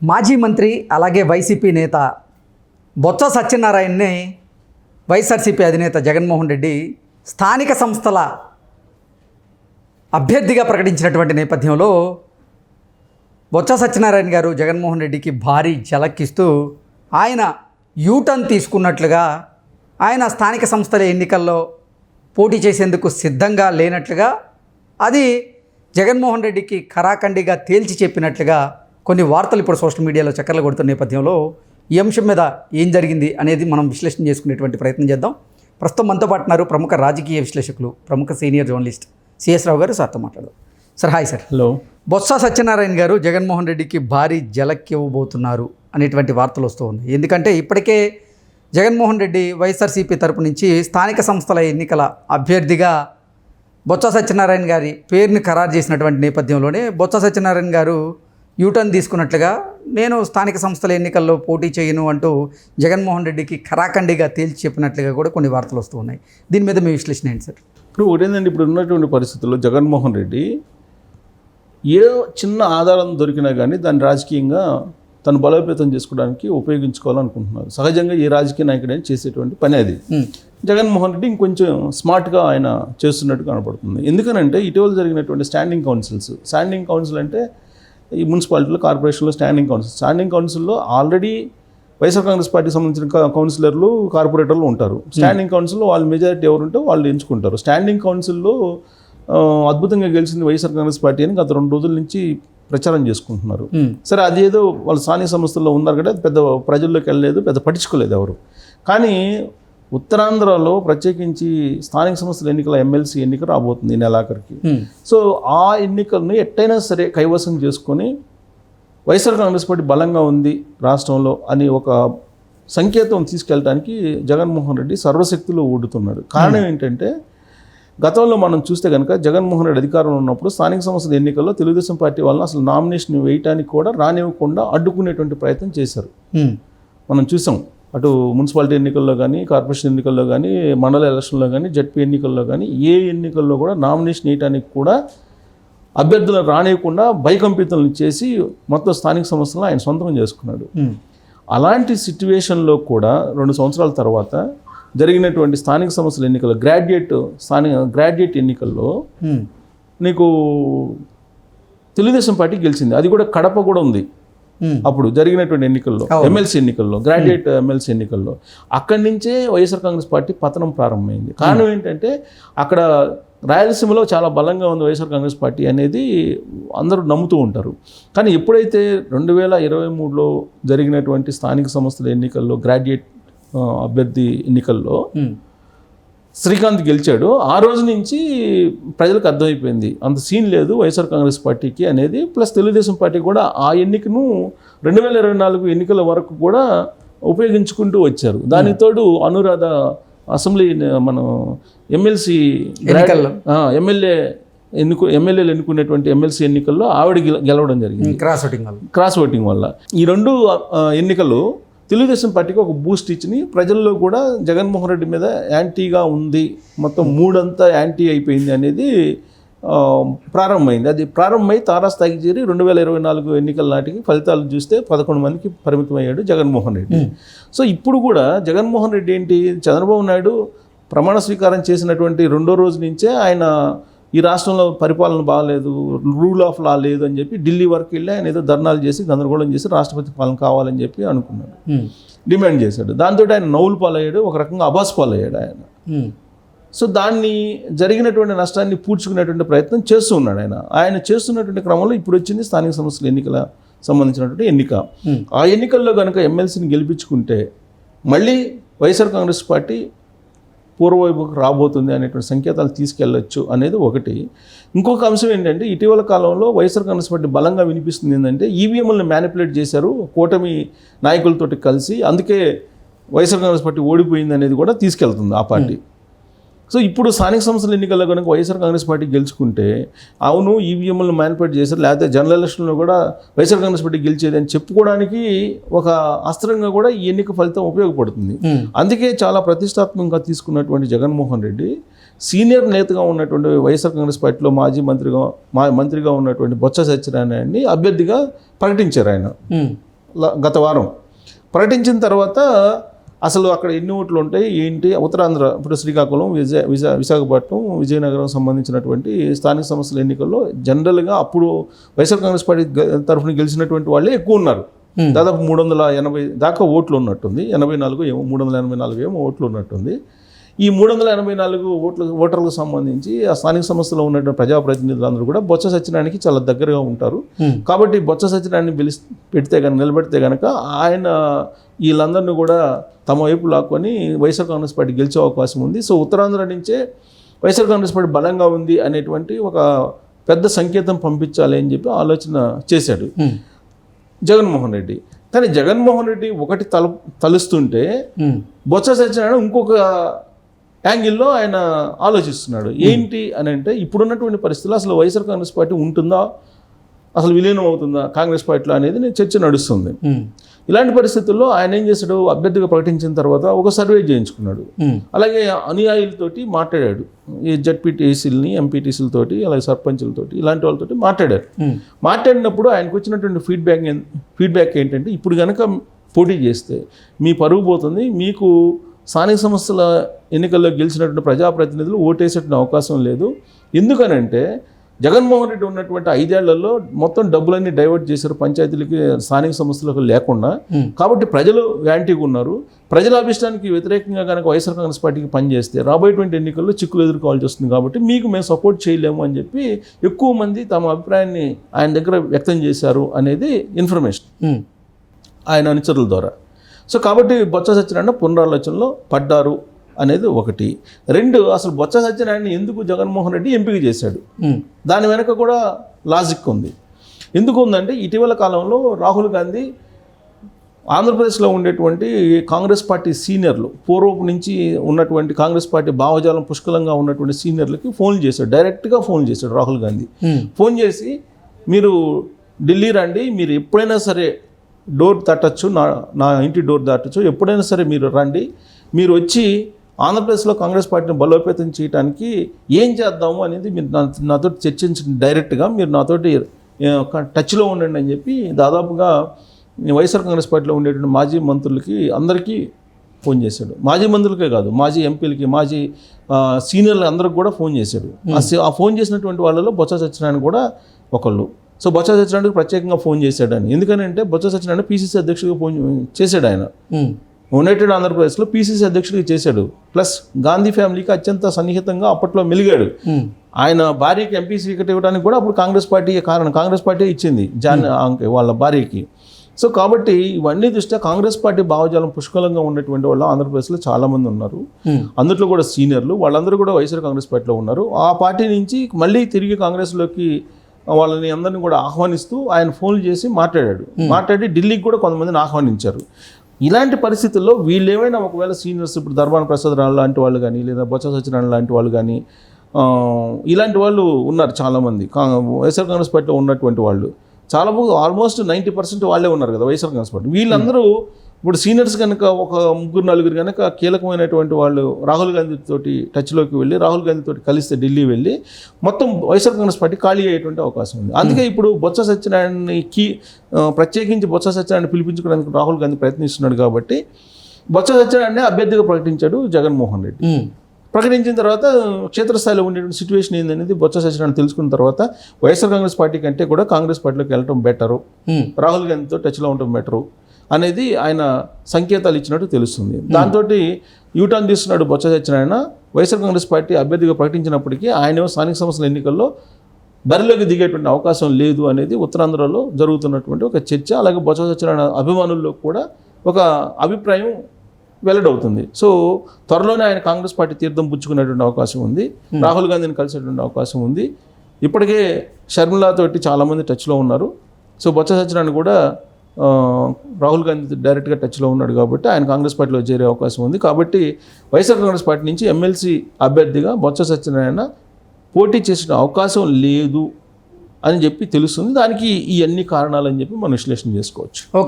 మాజీ మంత్రి అలాగే వైసీపీ నేత బొత్స సత్యనారాయణని వైఎస్ఆర్సీపీ అధినేత జగన్మోహన్ రెడ్డి స్థానిక సంస్థల అభ్యర్థిగా ప్రకటించినటువంటి నేపథ్యంలో బొత్స సత్యనారాయణ గారు జగన్మోహన్ రెడ్డికి భారీ ఝలక్కిస్తూ ఆయన యూటర్న్ తీసుకున్నట్లుగా, ఆయన స్థానిక సంస్థల ఎన్నికల్లో పోటీ చేసేందుకు సిద్ధంగా లేనట్లుగా, అది జగన్మోహన్ రెడ్డికి ఖరాఖండిగా తేల్చి చెప్పినట్లుగా కొన్ని వార్తలు ఇప్పుడు సోషల్ మీడియాలో చక్కర్లు కొడుతున్న నేపథ్యంలో ఈ అంశం మీద ఏం జరిగింది అనేది మనం విశ్లేషణ చేసుకునేటువంటి ప్రయత్నం చేద్దాం. ప్రస్తుతం మనతో పాటు ఉన్నారు ప్రముఖ రాజకీయ విశ్లేషకులు, ప్రముఖ సీనియర్ జర్నలిస్ట్ సిఎస్ రావు గారు. సార్తో మాట్లాడదాం. Sir, hi sir. Hello. Botsa Satyanarayana గారు జగన్మోహన్ రెడ్డికి భారీ ఝలక్ ఇవ్వబోతున్నారు అనేటువంటి వార్తలు వస్తూ ఉన్నాయి. ఎందుకంటే ఇప్పటికే జగన్మోహన్ రెడ్డి వైఎస్ఆర్సీపీ తరపు నుంచి స్థానిక సంస్థల ఎన్నికల అభ్యర్థిగా బొత్స సత్యనారాయణ గారి పేరుని ఖరారు చేసినటువంటి నేపథ్యంలోనే బొత్స సత్యనారాయణ గారు యూటర్న్ తీసుకున్నట్లుగా, నేను స్థానిక సంస్థల ఎన్నికల్లో పోటీ చేయను అంటూ జగన్మోహన్ రెడ్డికి ఖరాఖండిగా తేల్చి చెప్పినట్లుగా కూడా కొన్ని వార్తలు వస్తూ ఉన్నాయి. దీని మీద మీ విశ్లేషణ ఏంటి సార్? ఇప్పుడు ఒకటేందండి, ఇప్పుడు ఉన్నటువంటి పరిస్థితుల్లో జగన్మోహన్ రెడ్డి ఏ చిన్న ఆధారం దొరికినా కానీ దాన్ని రాజకీయంగా తను బలోపేతం చేసుకోవడానికి ఉపయోగించుకోవాలనుకుంటున్నారు. సహజంగా ఏ రాజకీయ నాయకుడైనా చేసేటువంటి పని అది. జగన్మోహన్ రెడ్డి ఇంకొంచెం స్మార్ట్గా ఆయన చేస్తున్నట్టు కనపడుతుంది. ఎందుకనంటే ఇటీవల జరిగినటువంటి స్టాండింగ్ కౌన్సిల్ అంటే ఈ మున్సిపాలిటీలో, కార్పొరేషన్లో స్టాండింగ్ కౌన్సిల్లో ఆల్రెడీ వైఎస్ఆర్ కాంగ్రెస్ పార్టీకి సంబంధించిన కౌన్సిలర్లు, కార్పొరేటర్లు ఉంటారు. స్టాండింగ్ కౌన్సిల్లో వాళ్ళు మెజారిటీ ఎవరు ఉంటే వాళ్ళు ఎంచుకుంటారు. స్టాండింగ్ కౌన్సిల్లో అద్భుతంగా గెలిచింది వైఎస్ఆర్ కాంగ్రెస్ పార్టీ అని గత 2 రోజుల నుంచి ప్రచారం చేసుకుంటున్నారు. సరే, అదేదో వాళ్ళు స్థానిక సంస్థల్లో ఉన్నారు కదా, పెద్ద ప్రజల్లోకి వెళ్ళలేదు, పెద్ద పట్టించుకోలేదు ఎవరు. కానీ ఉత్తరాంధ్రలో ప్రత్యేకించి స్థానిక సంస్థల ఎన్నికల ఎమ్మెల్సీ ఎన్నిక రాబోతుంది ఈ నెలాఖరికి. సో ఆ ఎన్నికలను ఎట్టయినా సరే కైవసం చేసుకొని వైఎస్ఆర్ కాంగ్రెస్ పార్టీ బలంగా ఉంది రాష్ట్రంలో అని ఒక సంకేతం తీసుకెళ్ళడానికి జగన్మోహన్ రెడ్డి సర్వశక్తులు ఊడుతున్నాడు. కారణం ఏంటంటే, గతంలో మనం చూస్తే కనుక జగన్మోహన్ రెడ్డి అధికారంలో ఉన్నప్పుడు స్థానిక సంస్థల ఎన్నికల్లో తెలుగుదేశం పార్టీ వాళ్ళని అసలు నామినేషన్ వేయటానికి కూడా రానివ్వకుండా అడ్డుకునేటువంటి ప్రయత్నం చేశారు. మనం చూసాం. అటు మున్సిపాలిటీ ఎన్నికల్లో కానీ, కార్పొరేషన్ ఎన్నికల్లో కానీ, మండల ఎలక్షన్లో కానీ, జడ్పీ ఎన్నికల్లో కానీ, ఏ ఎన్నికల్లో కూడా నామినేషన్ వేయడానికి కూడా అభ్యర్థులను రానివ్వకుండా భయకంపితులను చేసి మొత్తం స్థానిక సంస్థలను ఆయన సొంతం చేసుకున్నాడు. అలాంటి సిట్యువేషన్లో కూడా 2 సంవత్సరాల తర్వాత జరిగినటువంటి స్థానిక సంస్థల ఎన్నికల్లో గ్రాడ్యుయేట్ ఎన్నికల్లో నీకు తెలుగుదేశం పార్టీ గెలిచింది. అది కూడా కడప కూడా ఉంది అప్పుడు జరిగినటువంటి ఎన్నికల్లో, ఎమ్మెల్సీ ఎన్నికల్లో, గ్రాడ్యుయేట్ ఎమ్మెల్సీ ఎన్నికల్లో. అక్కడి నుంచే వైఎస్ఆర్ కాంగ్రెస్ పార్టీ పతనం ప్రారంభమైంది. కారణం ఏంటంటే, అక్కడ రాయలసీమలో చాలా బలంగా ఉంది వైఎస్ఆర్ కాంగ్రెస్ పార్టీ అనేది అందరూ నమ్ముతూ ఉంటారు. కానీ ఎప్పుడైతే 2023లో జరిగినటువంటి స్థానిక సంస్థల ఎన్నికల్లో, గ్రాడ్యుయేట్ అభ్యర్థి ఎన్నికల్లో శ్రీకాంత్ గెలిచాడు, ఆ రోజు నుంచి ప్రజలకు అర్థమైపోయింది అంత సీన్ లేదు వైఎస్ఆర్ కాంగ్రెస్ పార్టీకి అనేది. ప్లస్ తెలుగుదేశం పార్టీ కూడా ఆ ఎన్నికను 2024 ఎన్నికల వరకు కూడా ఉపయోగించుకుంటూ వచ్చారు. దానికి తోడు అనురాధ అసెంబ్లీ మనం ఎమ్మెల్సీ ఎమ్మెల్యేలు ఎన్నుకునేటువంటి ఎమ్మెల్సీ ఎన్నికల్లో ఆవిడ గెలవడం జరిగింది క్రాస్ ఓటింగ్ వల్ల. ఈ 2 ఎన్నికలు తెలుగుదేశం పార్టీకి ఒక బూస్ట్ ఇచ్చి ప్రజల్లో కూడా జగన్మోహన్ రెడ్డి మీద యాంటీగా ఉంది, మొత్తం మూడంతా యాంటీ అయిపోయింది అనేది ప్రారంభమైంది. అది ప్రారంభమై తారాస్థాయికి చేరి 2024 ఎన్నికల నాటికి ఫలితాలు చూస్తే 11 మందికి పరిమితమయ్యాడు జగన్మోహన్ రెడ్డి. సో ఇప్పుడు కూడా జగన్మోహన్ రెడ్డి ఏంటి, చంద్రబాబు నాయుడు ప్రమాణ స్వీకారం చేసినటువంటి 2వ రోజు నుంచే ఆయన ఈ రాష్ట్రంలో పరిపాలన బాగాలేదు, రూల్ ఆఫ్ లా లేదు అని చెప్పి ఢిల్లీ వరకు వెళ్ళి ఆయన ఏదో ధర్నాలు చేసి గందరగోళం చేసి రాష్ట్రపతి పాలన కావాలని చెప్పి అనుకున్నాడు, డిమాండ్ చేశాడు. దాంతో ఆయన నవ్వులు పాలయ్యాడు, ఒక రకంగా అబాస్ పాలయ్యాడు ఆయన. సో దాన్ని జరిగినటువంటి నష్టాన్ని పూడ్చుకునేటువంటి ప్రయత్నం చేస్తూ ఉన్నాడు ఆయన చేస్తున్నటువంటి క్రమంలో ఇప్పుడు వచ్చింది స్థానిక సంస్థల ఎన్నికల సంబంధించినటువంటి ఎన్నిక. ఆ ఎన్నికల్లో కనుక ఎమ్మెల్సీని గెలిపించుకుంటే మళ్ళీ వైఎస్ఆర్ కాంగ్రెస్ పార్టీ పూర్వవైపుకు రాబోతుంది అనేటువంటి సంకేతాలు తీసుకెళ్లొచ్చు అనేది ఒకటి. ఇంకొక అంశం ఏంటంటే, ఇటీవల కాలంలో వైఎస్ఆర్ కాంగ్రెస్ పార్టీ బలంగా వినిపిస్తుంది ఏంటంటే, ఈవీఎంలను మ్యానిపులేట్ చేశారు కూటమి నాయకులతోటి కలిసి, అందుకే వైఎస్ఆర్ కాంగ్రెస్ పార్టీ ఓడిపోయింది అనేది కూడా తీసుకెళ్తుంది ఆ పార్టీ. సో ఇప్పుడు స్థానిక సంస్థల ఎన్నికల్లో కనుక వైఎస్ఆర్ కాంగ్రెస్ పార్టీ గెలుచుకుంటే, అవును ఈవీఎంలను మ్యానిపులేట్ చేశారు, లేకపోతే జనరల్ ఎలక్షన్లో కూడా వైఎస్ఆర్ కాంగ్రెస్ పార్టీ గెలిచేది అని చెప్పుకోవడానికి ఒక అస్త్రంగా కూడా ఈ ఎన్నిక ఫలితం ఉపయోగపడుతుంది. అందుకే చాలా ప్రతిష్టాత్మకంగా తీసుకున్నటువంటి జగన్మోహన్ రెడ్డి సీనియర్ నేతగా ఉన్నటువంటి వైఎస్ఆర్ కాంగ్రెస్ పార్టీలో మంత్రిగా ఉన్నటువంటి బొత్స సత్యనారాయణని అభ్యర్థిగా ప్రకటించారు ఆయన. గత వారం ప్రకటించిన తర్వాత అసలు అక్కడ ఎన్ని ఓట్లు ఉంటాయి ఏంటి, ఉత్తరాంధ్ర ఇప్పుడు శ్రీకాకుళం, విశాఖపట్నం, విజయనగరం సంబంధించినటువంటి స్థానిక సంస్థల ఎన్నికల్లో జనరల్గా అప్పుడు వైఎస్ఆర్ కాంగ్రెస్ పార్టీ తరఫున గెలిచినటువంటి వాళ్ళే ఎక్కువ ఉన్నారు. దాదాపు 380 దాకా ఓట్లు ఉన్నట్టుంది, 84 ఏమో 384 ఏమో ఓట్లు ఉన్నట్టుంది. ఈ 384 ఓటర్లకు సంబంధించి ఆ స్థానిక సంస్థలో ఉన్నటువంటి ప్రజాప్రతినిధులందరూ కూడా బొత్స సత్యనారాయణకి చాలా దగ్గరగా ఉంటారు. కాబట్టి బొత్స సత్యనారాయణని నిలబెడితే కనుక ఆయన వీళ్ళందరినీ కూడా తమ వైపు లాక్కొని వైఎస్ఆర్ కాంగ్రెస్ పార్టీ గెలిచే అవకాశం ఉంది. సో ఉత్తరాంధ్ర నుంచే వైఎస్ఆర్ కాంగ్రెస్ పార్టీ బలంగా ఉంది అనేటువంటి ఒక పెద్ద సంకేతం పంపించాలి అని చెప్పి ఆలోచన చేశాడు జగన్మోహన్ రెడ్డి. కానీ జగన్మోహన్ రెడ్డి ఒకటి తలుస్తుంటే బొత్స సత్యనారాయణ ఇంకొక యాంగిల్లో ఆయన ఆలోచిస్తున్నాడు. ఏంటి అని అంటే ఇప్పుడున్నటువంటి పరిస్థితుల్లో అసలు వైఎస్ఆర్ కాంగ్రెస్ పార్టీ ఉంటుందా, అసలు విలీనం అవుతుందా కాంగ్రెస్ పార్టీలో అనేది చర్చ నడుస్తుంది. ఇలాంటి పరిస్థితుల్లో ఆయన ఏం చేశాడు, అభ్యర్థిగా ప్రకటించిన తర్వాత ఒక సర్వే చేయించుకున్నాడు. అలాగే అనుయాయులతోటి మాట్లాడాడు, ఈ జడ్పీటీసీలని, ఎంపీటీసీలతోటి, అలాగే సర్పంచులతోటి, ఇలాంటి వాళ్ళతోటి మాట్లాడారు. మాట్లాడినప్పుడు ఆయనకు వచ్చినటువంటి ఫీడ్బ్యాక్ ఏంటంటే, ఇప్పుడు కనుక పోటీ చేస్తే మీ పరుగు పోతుంది, మీకు స్థానిక సంస్థల ఎన్నికల్లో గెలిచినటువంటి ప్రజాప్రతినిధులు ఓటేసేటువంటి అవకాశం లేదు. ఎందుకనంటే జగన్మోహన్ రెడ్డి ఉన్నటువంటి 5 ఏళ్లలో మొత్తం డబ్బులన్నీ డైవర్ట్ చేశారు పంచాయతీలకి, స్థానిక సంస్థలకు లేకుండా. కాబట్టి ప్రజలు యాంటీగా ఉన్నారు. ప్రజల అభిష్టానికి వ్యతిరేకంగా కనుక వైఎస్ఆర్ కాంగ్రెస్ పార్టీకి పనిచేస్తే రాబోయేటువంటి ఎన్నికల్లో చిక్కులు ఎదుర్కోవాల్సి వస్తుంది. కాబట్టి మీకు మేము సపోర్ట్ చేయలేము అని చెప్పి ఎక్కువ మంది తమ అభిప్రాయాన్ని ఆయన దగ్గర వ్యక్తం చేశారు అనేది ఇన్ఫర్మేషన్ ఆయన అనుచరుల ద్వారా. సో కాబట్టి బొత్స సత్యనారాయణ పునరాలోచనలో పడ్డారు అనేది ఒకటి. 2, అసలు బొత్స సత్యనారాయణ ఎందుకు జగన్మోహన్ రెడ్డి ఎంపిక చేశాడు, దాని వెనక కూడా లాజిక్ ఉంది. ఎందుకు ఉందంటే ఇటీవల కాలంలో రాహుల్ గాంధీ ఆంధ్రప్రదేశ్లో ఉండేటువంటి కాంగ్రెస్ పార్టీ సీనియర్లు, పూర్వపు నుంచి ఉన్నటువంటి కాంగ్రెస్ పార్టీ భావజాలం పుష్కలంగా ఉన్నటువంటి సీనియర్లకి ఫోన్ చేశాడు, డైరెక్ట్గా ఫోన్ చేశాడు రాహుల్ గాంధీ. ఫోన్ చేసి మీరు ఢిల్లీ రండి, మీరు ఎప్పుడైనా సరే డోర్ తట్టచ్చు, నా ఇంటి డోర్ దాటచ్చు, ఎప్పుడైనా సరే మీరు రండి, మీరు వచ్చి ఆంధ్రప్రదేశ్లో కాంగ్రెస్ పార్టీని బలోపేతం చేయడానికి ఏం చేద్దాము అనేది మీరు నాతో చర్చించండి, డైరెక్ట్గా మీరు నాతోటి టచ్లో ఉండండి అని చెప్పి దాదాపుగా వైఎస్ఆర్ కాంగ్రెస్ పార్టీలో ఉండేటువంటి మాజీ మంత్రులకి అందరికీ ఫోన్ చేశాడు. మాజీ మంత్రులకే కాదు, మాజీ ఎంపీలకి, మాజీ సీనియర్లు అందరికి కూడా ఫోన్ చేశాడు. ఆ ఫోన్ చేసినటువంటి వాళ్ళలో బొత్స సత్యనారాయణ కూడా ఒకళ్ళు. సో బొత్స సత్యనారాయణకి ప్రత్యేకంగా ఫోన్ చేశాడు అని. ఎందుకంటే బొత్స సత్యనారాయణ పీసీసీ అధ్యక్షుడిగా ఫోన్ చేశాడు. ఆయన యునైటెడ్ ఆంధ్రప్రదేశ్లో పీసీసీ అధ్యక్షుడిగా చేశాడు. ప్లస్ గాంధీ ఫ్యామిలీకి అత్యంత సన్నిహితంగా అప్పట్లో మెలిగాడు. ఆయన భార్యకి ఎంపీ సీట్ ఇవ్వడానికి కూడా అప్పుడు కాంగ్రెస్ పార్టీ కారణం, కాంగ్రెస్ పార్టీ ఇచ్చింది వాళ్ళ భార్యకి. సో కాబట్టి ఇవన్నీ దృష్ట్యా కాంగ్రెస్ పార్టీ భావజాలం పుష్కలంగా ఉన్నటువంటి వాళ్ళు ఆంధ్రప్రదేశ్లో చాలామంది ఉన్నారు. అందులో కూడా సీనియర్లు, వాళ్ళందరూ కూడా వైఎస్ఆర్ కాంగ్రెస్ పార్టీలో ఉన్నారు. ఆ పార్టీ నుంచి మళ్ళీ తిరిగి కాంగ్రెస్లోకి వాళ్ళని అందరినీ కూడా ఆహ్వానిస్తూ ఆయన ఫోన్లు చేసి మాట్లాడి ఢిల్లీకి కూడా కొంతమందిని ఆహ్వానించారు. ఇలాంటి పరిస్థితుల్లో వీళ్ళు ఏమైనా ఒకవేళ సీనియర్స్, ఇప్పుడు ధర్మాన ప్రసాద్ రావు లాంటి వాళ్ళు కానీ, లేదా బొత్స సత్యనారాయణ లాంటి వాళ్ళు కానీ, ఇలాంటి వాళ్ళు ఉన్నారు చాలామంది వైఎస్ఆర్ కాంగ్రెస్ పార్టీలో ఉన్నటువంటి వాళ్ళు. చాలా ఆల్మోస్ట్ 90% వాళ్ళే ఉన్నారు కదా వైఎస్ఆర్ కాంగ్రెస్ పార్టీ. వీళ్ళందరూ ఇప్పుడు సీనియర్స్ కనుక ఒక 3-4 కనుక కీలకమైనటువంటి వాళ్ళు రాహుల్ గాంధీ తోటి టచ్లోకి వెళ్ళి, రాహుల్ గాంధీ తోటి కలిస్తే ఢిల్లీ వెళ్ళి మొత్తం వైఎస్ఆర్ కాంగ్రెస్ పార్టీ ఖాళీ అయ్యేటువంటి అవకాశం ఉంది. అందుకే ఇప్పుడు బొత్స సత్యనారాయణకి ప్రత్యేకించి బొత్స సత్యనారాయణ పిలిపించుకోవడానికి రాహుల్ గాంధీ ప్రయత్నిస్తున్నాడు. కాబట్టి బొత్స సత్యనారాయణ అభ్యర్థిగా ప్రకటించాడు జగన్మోహన్ రెడ్డి. ప్రకటించిన తర్వాత క్షేత్రస్థాయిలో ఉండేటువంటి సిచ్యువేషన్ ఏందనేది బొత్స సత్యనారాయణ తెలుసుకున్న తర్వాత వైఎస్ఆర్ కాంగ్రెస్ పార్టీ కంటే కూడా కాంగ్రెస్ పార్టీలోకి వెళ్ళడం బెటరు, రాహుల్ గాంధీతో టచ్లో ఉండటం బెటరు అనేది ఆయన సంకేతాలు ఇచ్చినట్టు తెలుస్తుంది. దాంతో యూటర్న్ తీస్తున్నాడు బొత్స సత్యనారాయణ. వైఎస్ఆర్ కాంగ్రెస్ పార్టీ అభ్యర్థిగా ప్రకటించినప్పటికీ ఆయన స్థానిక సంస్థల ఎన్నికల్లో బరిలోకి దిగేటువంటి అవకాశం లేదు అనేది ఉత్తరాంధ్రలో జరుగుతున్నటువంటి ఒక చర్చ. అలాగే బొత్స సత్యనారాయణ అభిమానుల్లో కూడా ఒక అభిప్రాయం వెల్లడవుతుంది. సో త్వరలోనే ఆయన కాంగ్రెస్ పార్టీ తీర్థం పుచ్చుకునేటువంటి అవకాశం ఉంది, రాహుల్ గాంధీని కలిసేటువంటి అవకాశం ఉంది. ఇప్పటికే షర్మిలాతోటి చాలామంది టచ్లో ఉన్నారు. సో బొత్స సత్యనారాయణ కూడా రాహుల్ గాంధీ డైరెక్ట్గా టచ్లో ఉన్నాడు కాబట్టి ఆయన కాంగ్రెస్ పార్టీలో చేరే అవకాశం ఉంది. కాబట్టి వైఎస్ఆర్ కాంగ్రెస్ పార్టీ నుంచి ఎమ్మెల్సీ అభ్యర్థిగా బొత్స సత్యనారాయణ పోటీ చేసిన అవకాశం లేదు అని చెప్పి తెలుస్తుంది. దానికి ఈ అన్ని కారణాలని చెప్పి మనం విశ్లేషణ చేసుకోవచ్చు. ఓకే.